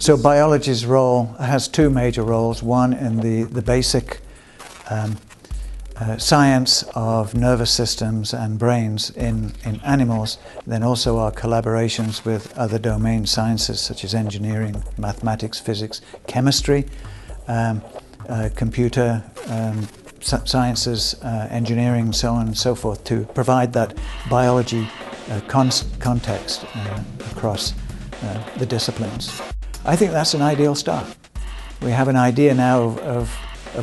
So biology's role has two major roles. One in the basic science of nervous systems and brains in animals, then also our collaborations with other domain sciences such as engineering, mathematics, physics, chemistry, computer sciences, engineering, so on and so forth, to provide that biology context across the disciplines. I think that's an ideal start. We have an idea now of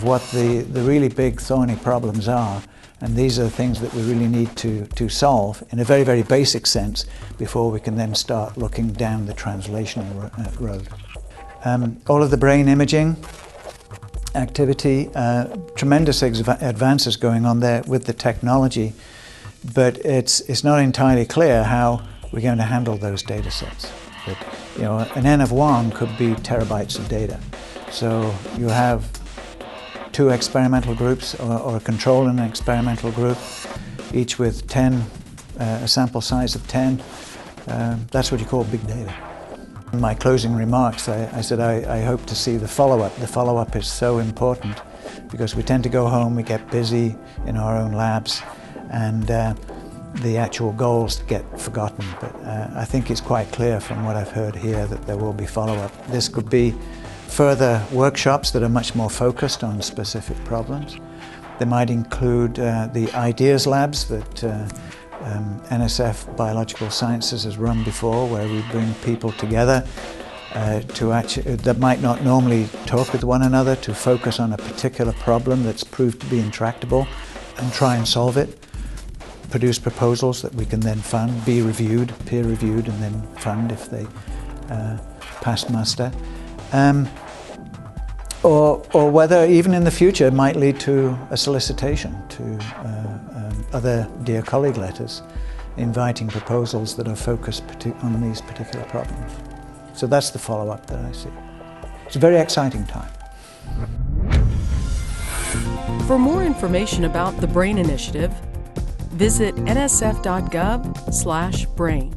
what the really big thorny problems are, and these are the things that we really need to solve in a very, very basic sense before we can then start looking down the translational road. All of the brain imaging activity, tremendous advances going on there with the technology, but it's not entirely clear how we're going to handle those data sets. But, you know, an N of 1 could be terabytes of data. So you have 2 experimental groups or a control and an experimental group, each with 10, a sample size of 10. That's what you call big data. In my closing remarks, I said I hope to see the follow-up. The follow-up is so important because we tend to go home, we get busy in our own labs, and the actual goals get forgotten. But I think it's quite clear from what I've heard here that there will be follow-up. This could be further workshops that are much more focused on specific problems. They might include the ideas labs that NSF Biological Sciences has run before, where we bring people together that might not normally talk with one another, to focus on a particular problem that's proved to be intractable and try and solve it, produce proposals that we can then fund, be reviewed, peer reviewed, and then fund if they pass muster. Or whether even in the future it might lead to a solicitation to other Dear Colleague letters inviting proposals that are focused on these particular problems. So that's the follow-up that I see. It's a very exciting time. For more information about the BRAIN initiative, visit nsf.gov/brain.